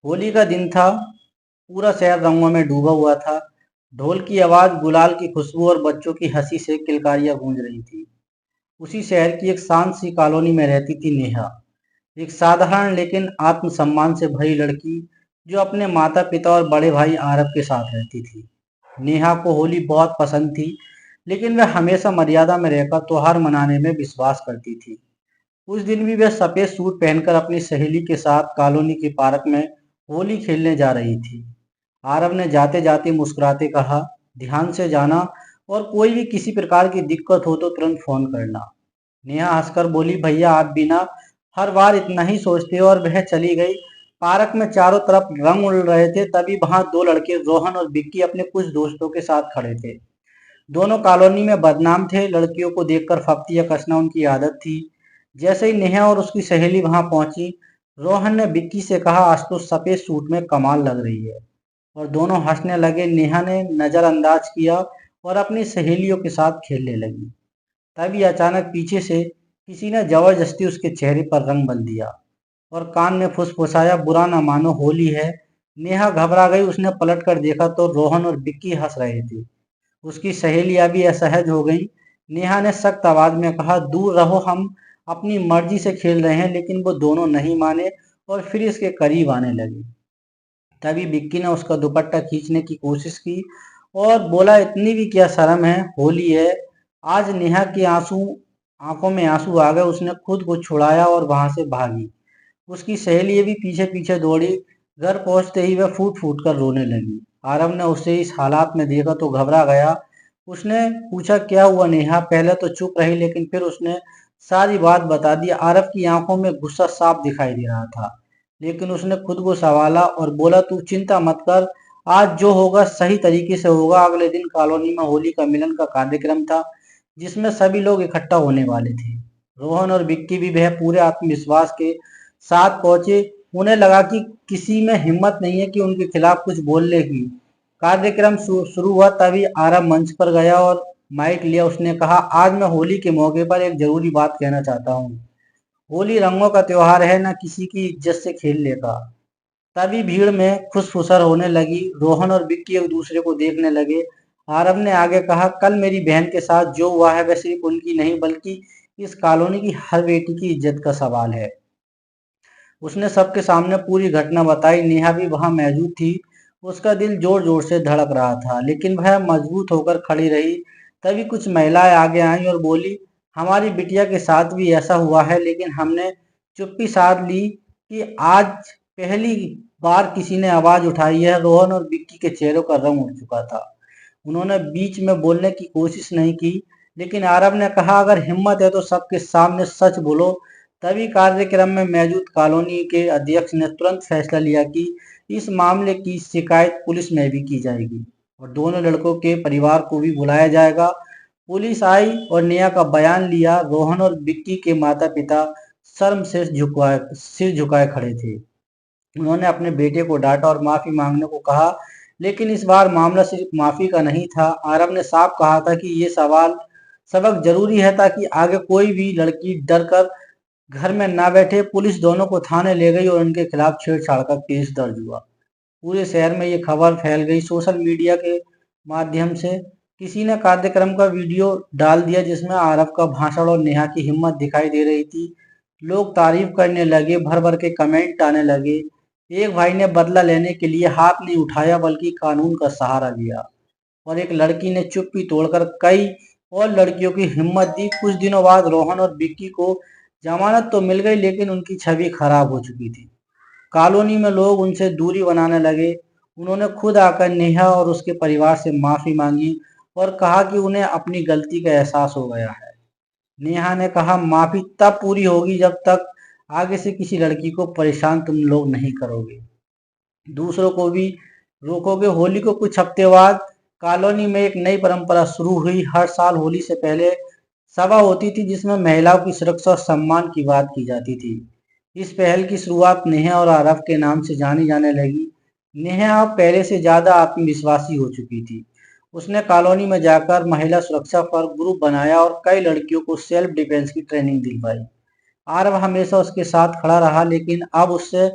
होली का दिन था। पूरा शहर रंगों में डूबा हुआ था। ढोल की आवाज, गुलाल की खुशबू और बच्चों की हंसी से किलकारियां गूंज रही थी। उसी शहर की एक शांत सी कॉलोनी में रहती थी नेहा। एक साधारण लेकिन आत्मसम्मान से भरी लड़की, जो अपने माता पिता और बड़े भाई आरव के साथ रहती थी। नेहा को होली बहुत पसंद थी, लेकिन वह हमेशा मर्यादा में रहकर त्योहार मनाने में विश्वास करती थी। उस दिन भी वह सफेद सूट पहनकर अपनी सहेली के साथ कॉलोनी के पार्क में होली खेलने जा रही थी। आरव ने जाते जाते मुस्कुराते कहा, ध्यान से जाना, और कोई भी किसी प्रकार की दिक्कत हो तो तुरंत फोन करना। नेहा हंसकर बोली, भैया आप भी ना हर बार इतना ही सोचते हो। और वह चली गई। पार्क में चारों तरफ रंग उड़ रहे थे। तभी वहां दो लड़के, रोहन और विक्की, अपने कुछ दोस्तों के साथ खड़े थे। दोनों कॉलोनी में बदनाम थे। लड़कियों को देखकर फप्तियां कसना उनकी आदत थी। जैसे ही नेहा और उसकी सहेली वहां पहुंची, रोहन ने विक्की से कहा, आज तो सफेद सूट में कमाल लग रही है। और दोनों हंसने लगे। नेहा ने नजरअंदाज किया और अपनी सहेलियों के साथ खेलने लगी। तभी अचानक पीछे से किसी ने जबरदस्ती उसके चेहरे पर रंग मल दिया और कान में फुसफुसाया, बुरा ना मानो, होली है। नेहा घबरा गई। उसने पलट कर देखा तो रोहन और विक्की हंस रहे थे। उसकी सहेलियां भी असहज हो गईं। नेहा ने सख्त आवाज में कहा, दूर रहो, हम अपनी मर्जी से खेल रहे हैं। लेकिन वो दोनों नहीं माने और फिर इसके करीब आने लगे। तभी विक्की ने उसका दुपट्टा खींचने की कोशिश की और बोला, इतनी भी क्या शर्म है, होली है आज। नेहा की आंखों में आंसू आ गए। उसने खुद को छुड़ाया और वहां से भागी। उसकी सहेली भी पीछे पीछे दौड़ी। घर पहुंचते ही वह फूट फूट कर रोने लगी। आरव ने उसे इस हालात में देखा तो घबरा गया। उसने पूछा, क्या हुआ नेहा? पहले तो चुप रही, लेकिन फिर उसने सारी बात बता दी। आरव की आंखों में गुस्सा साफ दिखाई दे रहा था, लेकिन उसने खुद को संभाला और बोला, तू चिंता मत कर, आज जो होगा सही तरीके से होगा। अगले दिन कॉलोनी में होली का मिलन का कार्यक्रम था, जिसमें सभी लोग इकट्ठा होने वाले थे। रोहन और विक्की भी वह पूरे आत्मविश्वास के साथ पहुंचे। उन्हें लगा कि किसी में हिम्मत नहीं है कि उनके खिलाफ कुछ बोलने की। कार्यक्रम शुरू हुआ। तभी आरव मंच पर गया और माइक लिया। उसने कहा, आज मैं होली के मौके पर एक जरूरी बात कहना चाहता हूँ। होली रंगों का त्योहार है, न किसी की इज्जत से खेलने का। तभी भीड़ में खुशफुसर होने लगी। रोहन और विक्की एक दूसरे को देखने लगे। आरव ने आगे कहा, कल मेरी बहन के साथ जो हुआ है वह सिर्फ उनकी नहीं बल्कि इस कॉलोनी की हर बेटी की इज्जत का सवाल है। उसने सबके सामने पूरी घटना बताई। नेहा भी वहां मौजूद थी। उसका दिल जोर जोर से धड़क रहा था, लेकिन वह मजबूत होकर खड़ी रही। तभी कुछ महिलाएं आगे आईं और बोली, हमारी बिटिया के साथ भी ऐसा हुआ है। लेकिन हमने चुप्पी साध ली कि आज पहली बार किसी ने आवाज उठाई है। रोहन और विक्की के चेहरों का रंग उड़ चुका था। उन्होंने बीच में बोलने की कोशिश नहीं की, लेकिन आरव ने कहा, अगर हिम्मत है तो सबके सामने सच बोलो। तभी कार्यक्रम में मौजूद कॉलोनी के अध्यक्ष ने तुरंत फैसला लिया कि इस मामले की शिकायत पुलिस में भी की जाएगी और दोनों लड़कों के परिवार को भी बुलाया जाएगा। पुलिस आई और नेहा का बयान लिया। रोहन और विक्की के माता पिता शर्म से सिर झुकाए खड़े थे। उन्होंने अपने बेटे को डांटा और माफी मांगने को कहा, लेकिन इस बार मामला सिर्फ माफी का नहीं था। आरव ने साफ कहा था कि ये सवाल सबक जरूरी है, ताकि आगे कोई भी लड़की डर कर घर में ना बैठे। पुलिस दोनों को थाने ले गई और उनके खिलाफ छेड़छाड़ का केस दर्ज हुआ। पूरे शहर में ये खबर फैल गई। सोशल मीडिया के माध्यम से किसी ने कार्यक्रम का वीडियो डाल दिया, जिसमें आरव का भाषण और नेहा की हिम्मत दिखाई दे रही थी। लोग तारीफ करने लगे, भर भर के कमेंट आने लगे। एक भाई ने बदला लेने के लिए हाथ नहीं उठाया, बल्कि कानून का सहारा लिया। और एक लड़की ने चुप्पी तोड़कर कई और लड़कियों की हिम्मत दी। कुछ दिनों बाद रोहन और विक्की को जमानत तो मिल गई, लेकिन उनकी छवि खराब हो चुकी थी। कॉलोनी में लोग उनसे दूरी बनाने लगे। उन्होंने खुद आकर नेहा और उसके परिवार से माफी मांगी और कहा कि उन्हें अपनी गलती का एहसास हो गया है। नेहा ने कहा, माफी तब पूरी होगी जब तक आगे से किसी लड़की को परेशान तुम लोग नहीं करोगे, दूसरों को भी रोकोगे। होली को कुछ हफ्ते बाद कॉलोनी में एक नई परंपरा शुरू हुई। हर साल होली से पहले सभा होती थी, जिसमें महिलाओं की सुरक्षा और सम्मान की बात की जाती थी। इस पहल की शुरुआत नेहा और आरव के नाम से जानी जाने लगी। नेहा अब पहले से ज्यादा आत्मविश्वासी हो चुकी थी। उसने कॉलोनी में जाकर महिला सुरक्षा पर ग्रुप बनाया और कई लड़कियों को सेल्फ डिफेंस की ट्रेनिंग दिलवाई। आरव हमेशा उसके साथ खड़ा रहा, लेकिन अब उससे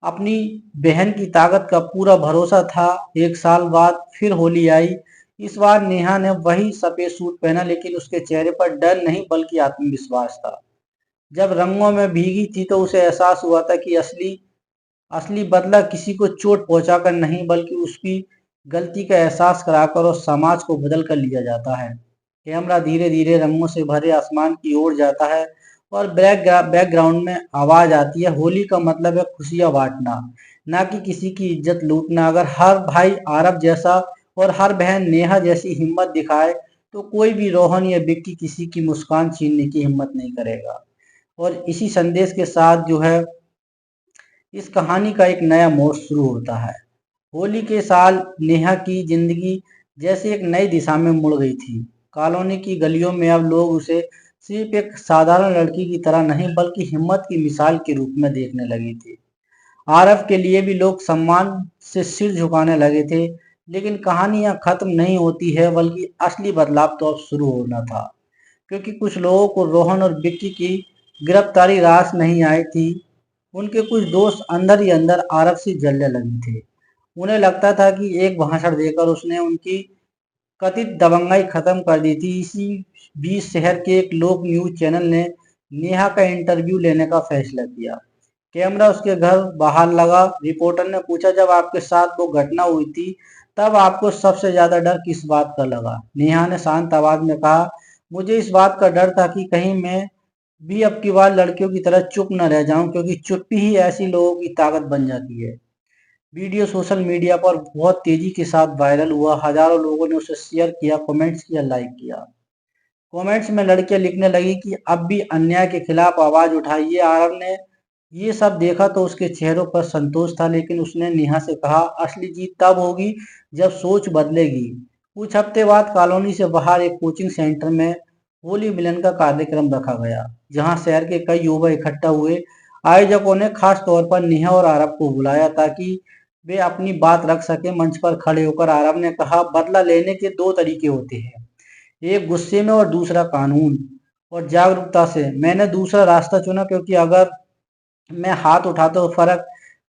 अपनी बहन की ताकत का पूरा भरोसा था। एक साल बाद फिर होली आई। इस बार नेहा ने वही सफेद सूट पहना, लेकिन उसके चेहरे पर डर नहीं बल्कि आत्मविश्वास था। जब रंगों में भीगी थी तो उसे एहसास हुआ था कि असली असली बदला किसी को चोट पहुंचाकर नहीं बल्कि उसकी गलती का एहसास कराकर और समाज को बदल कर लिया जाता है। कैमरा धीरे धीरे रंगों से भरे आसमान की ओर जाता है और बैकग्राउंड में आवाज आती है, होली का मतलब है खुशियां बांटना, ना कि किसी की इज्जत लूटना। अगर हर भाई आरब जैसा और हर बहन नेहा जैसी हिम्मत दिखाए तो कोई भी रोहन या बिक्की किसी की मुस्कान छीनने की हिम्मत नहीं करेगा। और इसी संदेश के साथ जो है इस कहानी का एक नया मोड़ शुरू होता है। होली के साल नेहा की जिंदगी जैसे एक नई दिशा में मुड़ गई थी। कॉलोनी की गलियों में अब लोग उसे सिर्फ एक साधारण लड़की की तरह नहीं बल्कि हिम्मत की मिसाल के रूप में देखने लगे थे। आरव के लिए भी लोग सम्मान से सिर झुकाने लगे थे। लेकिन कहानी यहाँ खत्म नहीं होती है बल्कि असली बदलाव तो अब शुरू होना था, क्योंकि कुछ लोगों को रोहन और विक्की की गिरफ्तारी रास नहीं आई थी। उनके कुछ दोस्त अंदर ही अंदर आरव से जलने लगे थे। उन्हें लगता था कि एक भाषण देकर उसने उनकी कथित दबंगाई खत्म कर दी थी। इसी बीच शहर के एक लोक न्यूज चैनल ने नेहा का इंटरव्यू लेने का फैसला किया। कैमरा उसके घर बाहर लगा। रिपोर्टर ने पूछा, जब आपके साथ वो घटना हुई थी तब आपको सबसे ज्यादा डर किस बात का लगा? नेहा ने शांत आवाज में कहा, मुझे इस बात का डर था कि कहीं मैं भी अब की बार लड़कियों की तरह चुप न रह जाऊं, क्योंकि चुप्पी ही ऐसी लोगों की ताकत बन जाती है। वीडियो सोशल मीडिया पर बहुत तेजी के साथ वायरल हुआ। हजारों लोगों ने उसे शेयर किया, कमेंट्स किया, लाइक किया। कमेंट्स में लड़कियां लिखने लगी कि अब भी अन्याय के खिलाफ आवाज उठाइए। आरव ने ये सब देखा तो उसके चेहरों पर संतोष था, लेकिन उसने नेहा से कहा, असली जीत तब होगी जब सोच बदलेगी। कुछ हफ्ते बाद कॉलोनी से बाहर एक कोचिंग सेंटर में होली मिलन का कार्यक्रम रखा गया, जहां शहर के कई युवा इकट्ठा हुए। आयोजकों ने खास तौर पर नेहा और आरव को बुलाया ताकि वे अपनी बात रख सके। मंच पर खड़े होकर आरव ने कहा, बदला लेने के दो तरीके होते हैं, एक गुस्से में और दूसरा कानून और जागरूकता से। मैंने दूसरा रास्ता चुना, क्योंकि अगर मैं हाथ उठाता तो फर्क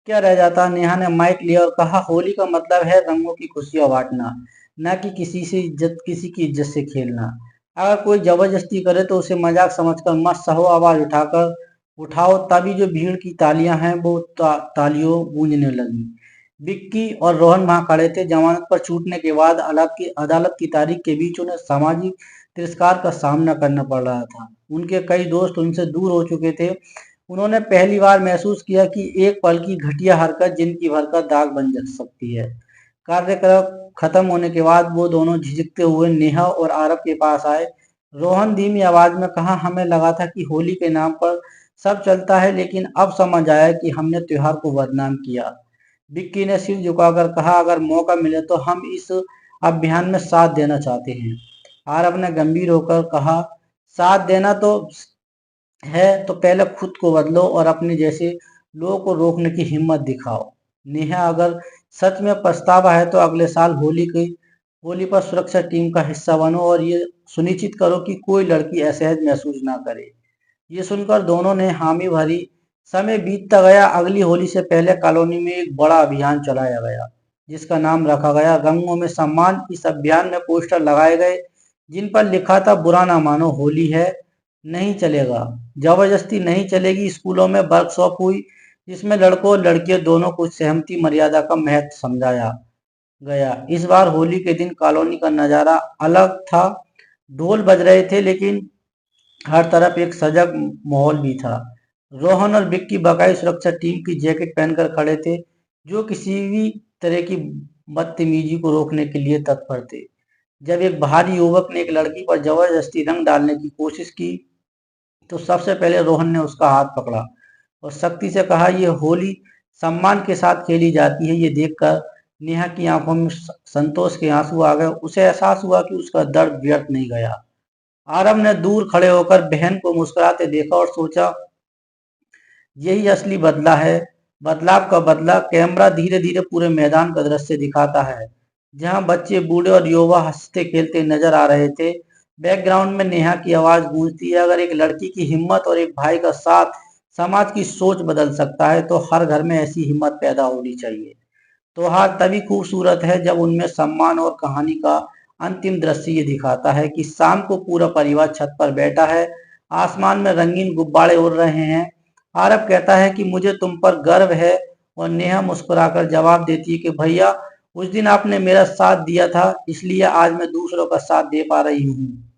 क्या रह जाता? नेहा ने माइक लिया और कहा, होली का मतलब है रंगों की खुशियां बांटना, ना कि किसी की इज्जत से खेलना। अगर कोई जबरदस्ती करे तो उसे मजाक समझकर मत सहो, आवाज उठाकर उठाओ। तभी जो भीड़ की तालियां हैं वो तालियों गूंजने लगी। विक्की और रोहन वहां खड़े थे। जमानत पर छूटने के बाद अदालत की तारीख के बीच उन्हें सामाजिक तिरस्कार का सामना करना पड़ रहा था। उनके कई दोस्त उनसे दूर हो चुके थे। उन्होंने पहली बार महसूस किया कि एक पल की घटिया हरकत जिंदगी भर का दाग बन जा सकती है। कार्यक्रम खत्म होने के बाद वो दोनों झिझकते हुए नेहा और आरव के पास आए। रोहन धीमी आवाज में कहा, हमें लगा था कि होली के नाम पर सब चलता है, लेकिन अब समझ आया कि हमने त्योहार को बदनाम किया। विक्की ने सिर झुकाकर कहा, अगर मौका मिले तो हम इस अभियान में साथ देना चाहते हैं। आरव ने गंभीर होकर कहा, साथ देना तो है तो पहले खुद को बदलो और अपने जैसे लोगों को रोकने की हिम्मत दिखाओ। नेहा, अगर सच में पछतावा है तो अगले साल होली पर सुरक्षा टीम का हिस्सा बनो और ये सुनिश्चित करो कि कोई लड़की असहज महसूस ना करे। ये सुनकर दोनों ने हामी भरी। समय बीतता गया। अगली होली से पहले कॉलोनी में एक बड़ा अभियान चलाया गया, जिसका नाम रखा गया रंगों में सम्मान। इस अभियान में पोस्टर लगाए गए जिन पर लिखा था, बुरा ना मानो, होली है, नहीं चलेगा, जबरदस्ती नहीं चलेगी। स्कूलों में वर्कशॉप हुई, जिसमें लड़कों और लड़कियों दोनों को सहमति मर्यादा का महत्व समझाया गया। इस बार होली के दिन कॉलोनी का नजारा अलग था। ढोल बज रहे थे, लेकिन हर तरफ एक सजग माहौल भी था। रोहन और विक्की बकाई सुरक्षा टीम की जैकेट पहनकर खड़े थे, जो किसी भी तरह की बदतमीजी को रोकने के लिए तत्पर थे। जब एक बाहरी युवक ने एक लड़की पर जबरदस्ती रंग डालने की कोशिश की तो सबसे पहले रोहन ने उसका हाथ पकड़ा और सख्ती से कहा, यह होली सम्मान के साथ खेली जाती है। ये देखकर नेहा की आंखों में संतोष के आंसू आ गए। उसे एहसास हुआ कि उसका दर्द व्यर्थ नहीं गया। आरव ने दूर खड़े होकर बहन को मुस्कुराते देखा और सोचा, यही असली बदला है, बदलाव का बदला। कैमरा धीरे धीरे पूरे मैदान का दृश्य दिखाता है, जहां बच्चे, बूढ़े और युवा हंसते खेलते नजर आ रहे थे। बैकग्राउंड में नेहा की आवाज गूंजती है, अगर एक लड़की की हिम्मत और एक भाई का साथ समाज की सोच बदल सकता है, तो हर घर में ऐसी हिम्मत पैदा होनी चाहिए। त्योहार तभी खूबसूरत है जब उनमें सम्मान और कहानी का अंतिम दृश्य ये दिखाता है कि शाम को पूरा परिवार छत पर बैठा है, आसमान में रंगीन गुब्बारे उड़ रहे हैं। आरव कहता है कि मुझे तुम पर गर्व है, और नेहा मुस्कुराकर जवाब देती है कि भैया, उस दिन आपने मेरा साथ दिया था, इसलिए आज मैं दूसरों का साथ दे पा रही हूँ।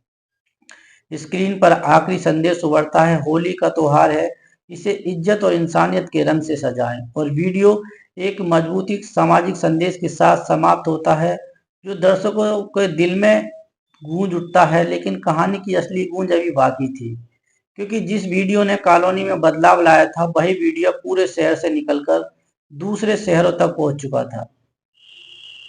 स्क्रीन पर आखिरी संदेश उभरता है, होली का त्योहार है, इसे इज्जत और इंसानियत के रंग से सजाएं। और वीडियो एक मजबूती सामाजिक संदेश के साथ समाप्त होता है, जो दर्शकों के दिल में गूंज उठता है। लेकिन कहानी की असली गूंज अभी बाकी थी, क्योंकि जिस वीडियो ने कॉलोनी में बदलाव लाया था, वही वीडियो पूरे शहर से निकलकर दूसरे शहरों तक पहुंच चुका था।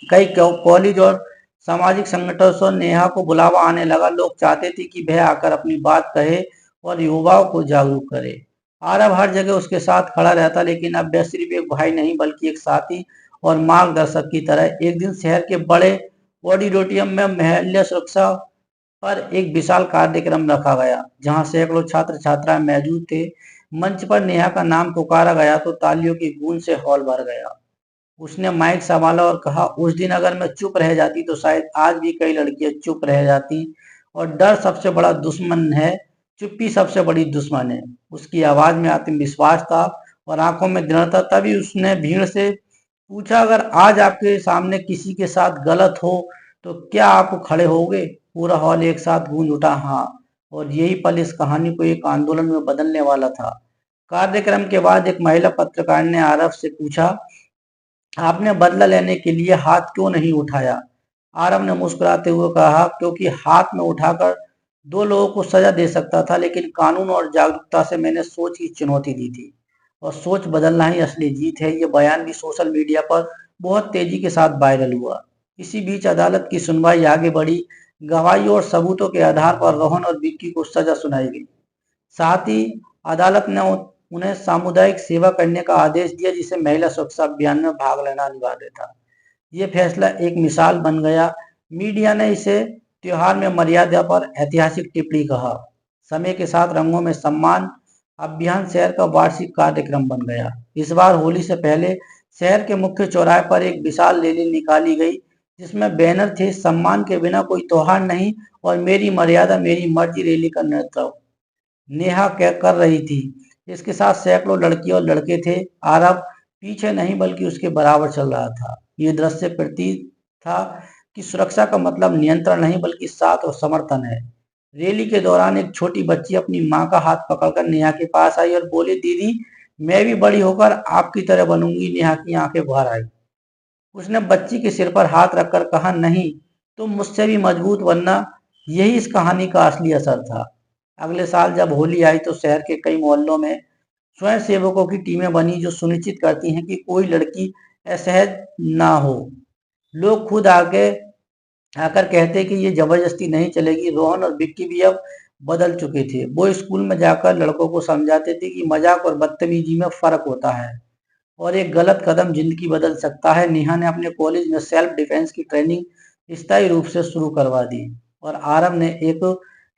कई कॉलेज और सामाजिक संगठनों से नेहा को बुलावा आने लगा। लोग चाहते थे कि वह आकर अपनी बात कहे और युवाओं को जागरूक करे। आरव हर जगह उसके साथ खड़ा रहता, लेकिन अब वह सिर्फ एक भाई नहीं बल्कि एक साथी और मार्गदर्शक की तरह। एक दिन शहर के बड़े ऑडिटोरियम में महिला सुरक्षा पर एक विशाल कार्यक्रम रखा गया, जहां सैकड़ों छात्र छात्राएं मौजूद थे। मंच पर नेहा का नाम पुकारा गया तो तालियों की गूंज से हॉल भर गया। उसने माइक संभाला और कहा, उस दिन अगर मैं चुप रह जाती तो शायद आज भी कई लड़कियां चुप रह जाती। और डर सबसे बड़ा दुश्मन है, चुप्पी सबसे बड़ी दुश्मन है। उसकी आवाज में आत्मविश्वास था और आंखों में दृढ़ता। तभी उसने भीड़ से पूछा, अगर आज आपके सामने किसी के साथ गलत हो तो क्या आप खड़े होगे? पूरा हॉल एक साथ गूंज उठा, हाँ। और यही पल इस कहानी को एक आंदोलन में बदलने वाला था। कार्यक्रम के बाद एक महिला पत्रकार ने आरव से पूछा, आपने बदला लेने के लिए हाथ क्यों नहीं उठाया? आरव ने मुस्कुराते हुए कहा, क्योंकि हाथ में उठाकर दो लोगों को सजा दे सकता था, लेकिन कानून और जागरूकता से मैंने सोच की चुनौती दी थी। और सोच बदलना ही असली जीत है। ये बयान भी सोशल मीडिया पर बहुत तेजी के साथ वायरल हुआ। इसी बीच अदालत की सुनवाई आगे बढ़ी। गवाही और सबूतों के आधार पर रोहन और विक्की को सजा सुनाई गई। साथ ही अदालत ने उन्हें सामुदायिक सेवा करने का आदेश दिया, जिसे महिला सुरक्षा अभियान में भाग लेना अनिवार्य था। ये फैसला एक मिसाल बन गया। मीडिया ने इसे त्योहार में मर्यादा पर ऐतिहासिक टिप्पणी कहा। समय के साथ रंगों में सम्मान अभियान शहर का वार्षिक कार्यक्रम बन गया। इस बार होली से पहले शहर के मुख्य चौराहे पर एक विशाल रैली निकाली गई, जिसमें बैनर थे, सम्मान के बिना कोई त्योहार नहीं और मेरी मर्यादा मेरी मर्जी। रैली का नेतृत्व नेहा क्या कर रही थी। इसके साथ सैकड़ों लड़कियां और लड़के थे। आरव पीछे नहीं बल्कि उसके बराबर चल रहा था। ये दृश्य प्रतीत था कि सुरक्षा का मतलब नियंत्रण नहीं बल्कि साथ और समर्थन है। रैली के दौरान एक छोटी बच्ची अपनी मां का हाथ पकड़कर नेहा के पास आई और बोली, दीदी मैं भी बड़ी होकर आपकी तरह बनूंगी। नेहा की आंखें बाहर आई। उसने बच्ची के सिर पर हाथ रखकर कहा, नहीं, तुम मुझसे भी मजबूत बनना। यही इस कहानी का असली असर था। अगले साल जब होली आई तो शहर के कई मोहल्लों में स्वयं सेवकों की टीमें बनी, जो सुनिश्चित करती हैं कि कोई लड़की असहज ना हो। लोग खुद आगे आकर कहते कि ये जबरदस्ती नहीं चलेगी। रोहन और विक्की भी अब बदल चुके थे। वो स्कूल में जाकर लड़कों को समझाते थे कि मजाक और बदतमीजी में फर्क होता है और एक गलत कदम जिंदगी बदल सकता है। नेहा ने अपने कॉलेज में सेल्फ डिफेंस की ट्रेनिंग स्थायी रूप से शुरू करवा दी और आरव ने एक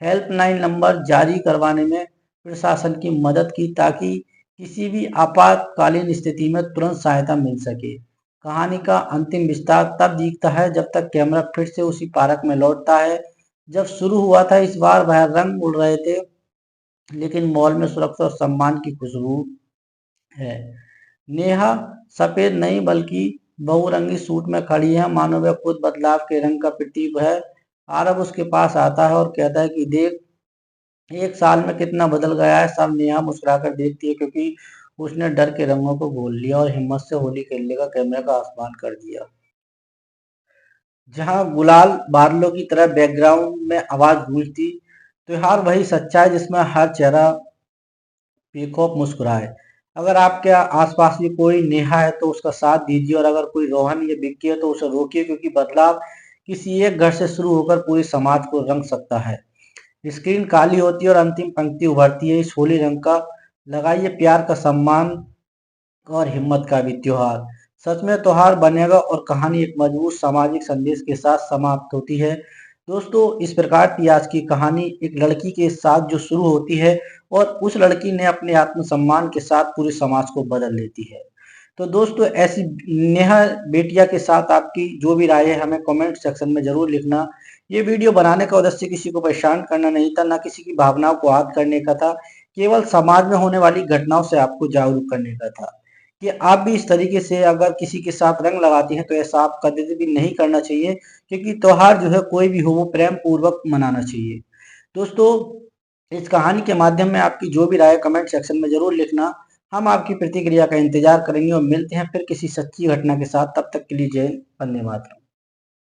हेल्पलाइन नंबर जारी करवाने में प्रशासन की मदद की, ताकि किसी भी आपातकालीन स्थिति में तुरंत सहायता मिल सके। कहानी का अंतिम विस्तार तब दिखता है जब तक कैमरा फिर से उसी पार्क में लौटता है जब शुरू हुआ था। इस बार वह रंग उड़ रहे थे, लेकिन मॉल में सुरक्षा और सम्मान की खुशबू है। नेहा सफेद नहीं बल्कि बहुरंगी सूट में खड़ी है, मानो वह खुद बदलाव के रंग का प्रतीक है। आरब उसके पास आता है और कहता है कि देख, एक साल में कितना बदल गया है सब। नेहा मुस्कुराकर देखती है, क्योंकि उसने डर के रंगों को भूल लिया और हिम्मत से होली खेलने का कैमरा का आह्वान कर दिया। जहां गुलाल बादलों की तरह बैकग्राउंड में आवाज गूंजती, त्योहार वही सच्चाई जिसमें हर चेहरा बेखौफ मुस्कुराए। अगर आपके आसपास भी कोई नेहा है तो उसका साथ दीजिए, और अगर कोई रोहन या विक्की है तो उसे रोकिए, क्योंकि बदलाव किसी एक घर से शुरू होकर पूरे समाज को रंग सकता है। स्क्रीन काली होती है और अंतिम पंक्ति उभरती है, इस होली रंग का लगाइए प्यार का सम्मान और हिम्मत का भी त्योहार। सच में त्योहार बनेगा और कहानी एक मजबूत सामाजिक संदेश के साथ समाप्त होती है। दोस्तों इस प्रकार की आज की कहानी एक लड़की के साथ जो शुरू होती है और उस लड़की ने अपने आत्मसम्मान के साथ पूरे समाज को बदल देती है। तो दोस्तों ऐसी नेहा बेटिया के साथ आपकी जो भी राय है हमें कमेंट सेक्शन में जरूर लिखना। ये वीडियो बनाने का उद्देश्य किसी को परेशान करना नहीं था, ना किसी की भावनाओं को आहत करने का था, केवल समाज में होने वाली घटनाओं से आपको जागरूक करने का था कि आप भी इस तरीके से अगर किसी के साथ रंग लगाती हैं तो ऐसा आप कभी भी नहीं करना चाहिए, क्योंकि त्योहार जो है कोई भी हो वो प्रेम पूर्वक मनाना चाहिए। दोस्तों इस कहानी के माध्यम में आपकी जो भी राय है कमेंट सेक्शन में जरूर लिखना। हम आपकी प्रतिक्रिया का इंतजार करेंगे और मिलते हैं फिर किसी सच्ची घटना के साथ। तब तक के लिए जय हिंद, वंदे मातरम।